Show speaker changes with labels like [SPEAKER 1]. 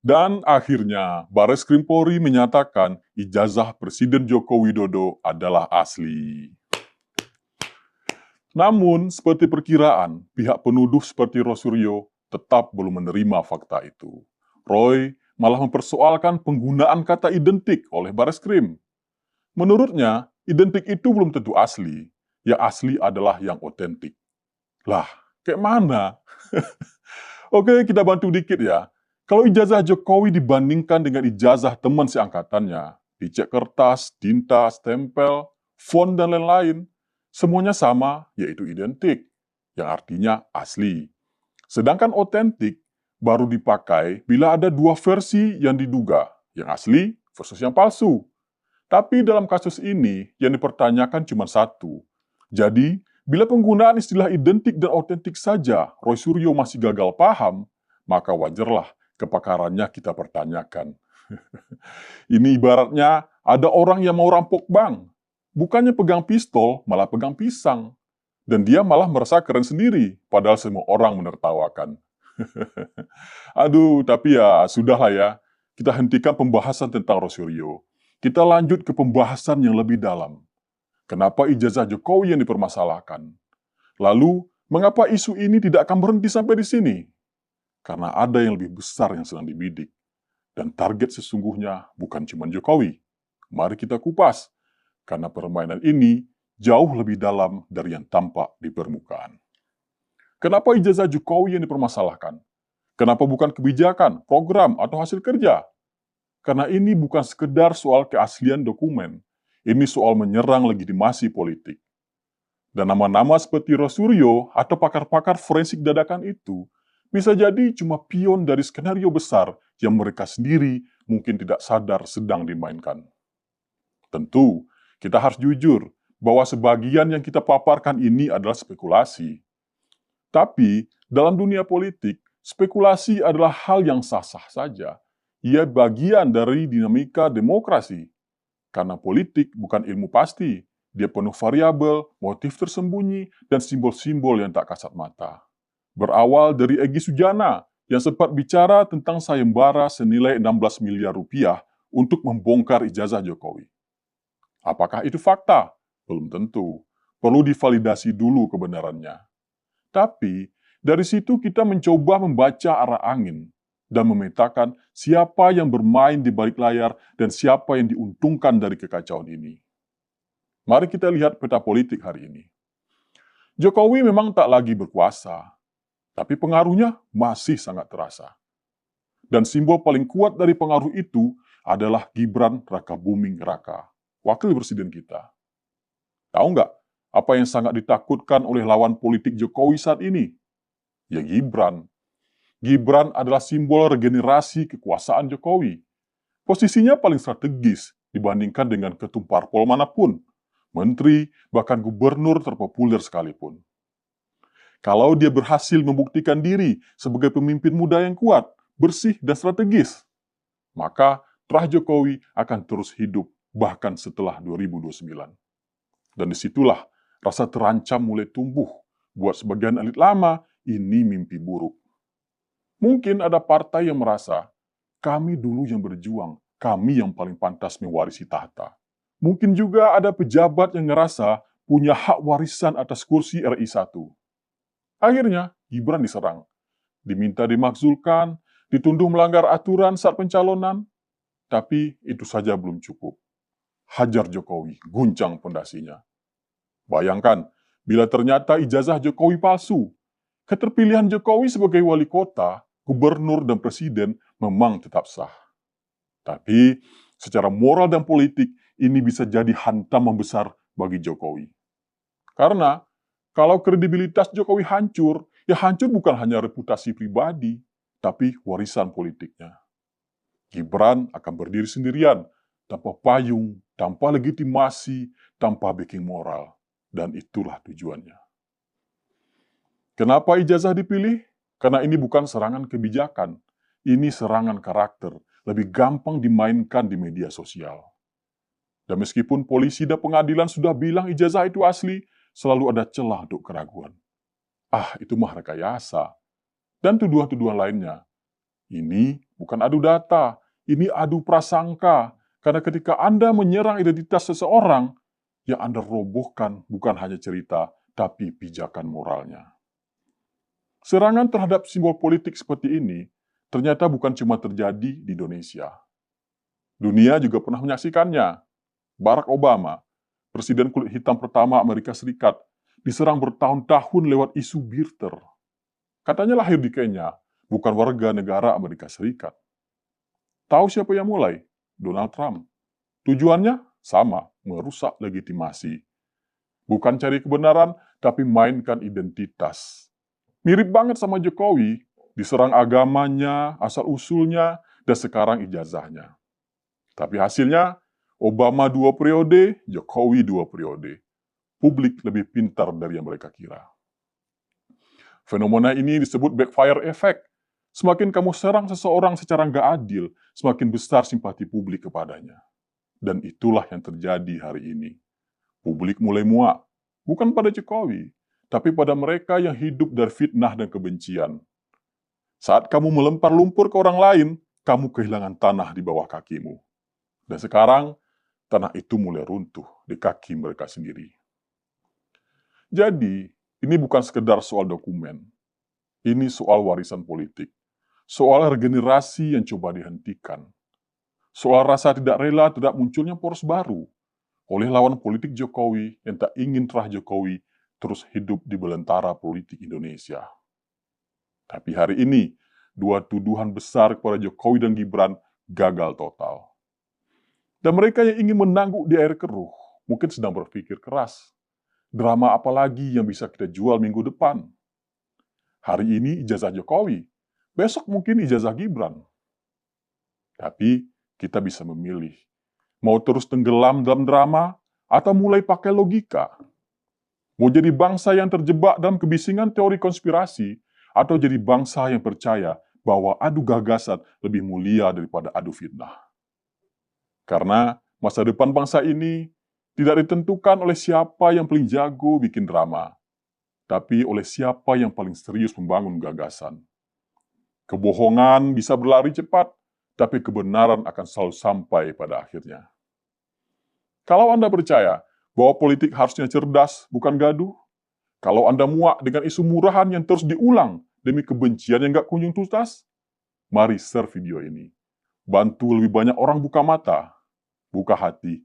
[SPEAKER 1] Dan akhirnya, Bareskrim Polri menyatakan ijazah Presiden Joko Widodo adalah asli. Namun, seperti perkiraan, pihak penuduh seperti Rosuryo tetap belum menerima fakta itu. Roy malah mempersoalkan penggunaan kata identik oleh Bareskrim. Menurutnya, identik itu belum tentu asli. Yang asli adalah yang otentik. Lah, kayak mana? Oke, kita bantu dikit ya. Kalau ijazah Jokowi dibandingkan dengan ijazah teman seangkatannya, dicek kertas, tinta, stempel, font, dan lain-lain, semuanya sama, yaitu identik, yang artinya asli. Sedangkan otentik baru dipakai bila ada dua versi yang diduga, yang asli versus yang palsu. Tapi dalam kasus ini, yang dipertanyakan cuma satu. Jadi, bila penggunaan istilah identik dan otentik saja Roy Suryo masih gagal paham, maka wajarlah kepakarannya kita pertanyakan. Ini ibaratnya ada orang yang mau rampok bank. Bukannya pegang pistol, malah pegang pisang. Dan dia malah merasa keren sendiri, padahal semua orang menertawakan. Aduh, tapi ya sudahlah ya. Kita hentikan pembahasan tentang Roy Suryo. Kita lanjut ke pembahasan yang lebih dalam. Kenapa ijazah Jokowi yang dipermasalahkan? Lalu, mengapa isu ini tidak akan berhenti sampai di sini? Karena ada yang lebih besar yang sedang dibidik. Dan target sesungguhnya bukan cuma Jokowi. Mari kita kupas, karena permainan ini jauh lebih dalam dari yang tampak di permukaan. Kenapa ijazah Jokowi yang dipermasalahkan? Kenapa bukan kebijakan, program, atau hasil kerja? Karena ini bukan sekedar soal keaslian dokumen, ini soal menyerang legitimasi politik. Dan nama-nama seperti Rosuryo atau pakar-pakar forensik dadakan itu bisa jadi cuma pion dari skenario besar yang mereka sendiri mungkin tidak sadar sedang dimainkan. Tentu, kita harus jujur bahwa sebagian yang kita paparkan ini adalah spekulasi. Tapi, dalam dunia politik, spekulasi adalah hal yang sah-sah saja. Ia bagian dari dinamika demokrasi. Karena politik bukan ilmu pasti, dia penuh variabel, motif tersembunyi, dan simbol-simbol yang tak kasat mata. Berawal dari Egy Sujana yang sempat bicara tentang sayembara senilai 16 miliar rupiah untuk membongkar ijazah Jokowi. Apakah itu fakta? Belum tentu. Perlu divalidasi dulu kebenarannya. Tapi, dari situ kita mencoba membaca arah angin dan memetakan siapa yang bermain di balik layar dan siapa yang diuntungkan dari kekacauan ini. Mari kita lihat peta politik hari ini. Jokowi memang tak lagi berkuasa, tapi pengaruhnya masih sangat terasa. Dan simbol paling kuat dari pengaruh itu adalah Gibran Rakabuming Raka, wakil presiden kita. Tahu nggak apa yang sangat ditakutkan oleh lawan politik Jokowi saat ini? Ya Gibran. Gibran adalah simbol regenerasi kekuasaan Jokowi. Posisinya paling strategis dibandingkan dengan ketum parpol manapun, menteri, bahkan gubernur terpopuler sekalipun. Kalau dia berhasil membuktikan diri sebagai pemimpin muda yang kuat, bersih, dan strategis, maka terah Jokowi akan terus hidup bahkan setelah 2029. Dan disitulah rasa terancam mulai tumbuh. Buat sebagian elit lama, ini mimpi buruk. Mungkin ada partai yang merasa, kami dulu yang berjuang, kami yang paling pantas mewarisi tahta. Mungkin juga ada pejabat yang ngerasa punya hak warisan atas kursi RI 1. Akhirnya, Gibran diserang. Diminta dimakzulkan, dituduh melanggar aturan saat pencalonan, tapi itu saja belum cukup. Hajar Jokowi, guncang pondasinya. Bayangkan, bila ternyata ijazah Jokowi palsu, keterpilihan Jokowi sebagai wali kota, gubernur, dan presiden memang tetap sah. Tapi, secara moral dan politik, ini bisa jadi hantaman besar bagi Jokowi. Karena, kalau kredibilitas Jokowi hancur, ya hancur bukan hanya reputasi pribadi, tapi warisan politiknya. Gibran akan berdiri sendirian, tanpa payung, tanpa legitimasi, tanpa backing moral. Dan itulah tujuannya. Kenapa ijazah dipilih? Karena ini bukan serangan kebijakan. Ini serangan karakter, lebih gampang dimainkan di media sosial. Dan meskipun polisi dan pengadilan sudah bilang ijazah itu asli, selalu ada celah untuk keraguan. Ah, itu mah rekayasa. Dan tuduhan-tuduhan lainnya. Ini bukan adu data, ini adu prasangka. Karena ketika Anda menyerang identitas seseorang, yang Anda robohkan bukan hanya cerita, tapi pijakan moralnya. Serangan terhadap simbol politik seperti ini ternyata bukan cuma terjadi di Indonesia. Dunia juga pernah menyaksikannya. Barack Obama, presiden kulit hitam pertama Amerika Serikat, diserang bertahun-tahun lewat isu birther. Katanya lahir di Kenya, bukan warga negara Amerika Serikat. Tahu siapa yang mulai? Donald Trump. Tujuannya sama, merusak legitimasi. Bukan cari kebenaran, tapi mainkan identitas. Mirip banget sama Jokowi, diserang agamanya, asal-usulnya, dan sekarang ijazahnya. Tapi hasilnya, Obama 2 periode, Jokowi 2 periode. Publik lebih pintar dari yang mereka kira. Fenomena ini disebut backfire effect. Semakin kamu serang seseorang secara nggak adil, semakin besar simpati publik kepadanya. Dan itulah yang terjadi hari ini. Publik mulai muak, bukan pada Jokowi, tapi pada mereka yang hidup dari fitnah dan kebencian. Saat kamu melempar lumpur ke orang lain, kamu kehilangan tanah di bawah kakimu. Dan sekarang, tanah itu mulai runtuh di kaki mereka sendiri. Jadi, ini bukan sekedar soal dokumen. Ini soal warisan politik. Soal regenerasi yang coba dihentikan. Soal rasa tidak rela terhadap munculnya poros baru oleh lawan politik Jokowi yang tak ingin terah Jokowi terus hidup di belantara politik Indonesia. Tapi hari ini, dua tuduhan besar kepada Jokowi dan Gibran gagal total. Dan mereka yang ingin menangguk di air keruh mungkin sedang berpikir keras. Drama apa lagi yang bisa kita jual minggu depan? Hari ini ijazah Jokowi, besok mungkin ijazah Gibran. Tapi kita bisa memilih, mau terus tenggelam dalam drama atau mulai pakai logika. Mau jadi bangsa yang terjebak dalam kebisingan teori konspirasi atau jadi bangsa yang percaya bahwa adu gagasan lebih mulia daripada adu fitnah. Karena masa depan bangsa ini tidak ditentukan oleh siapa yang paling jago bikin drama, tapi oleh siapa yang paling serius membangun gagasan. Kebohongan bisa berlari cepat, tapi kebenaran akan selalu sampai pada akhirnya. Kalau Anda percaya bahwa politik harusnya cerdas, bukan gaduh, kalau Anda muak dengan isu murahan yang terus diulang demi kebencian yang gak kunjung tuntas, mari share video ini. Bantu lebih banyak orang buka mata, buka hati,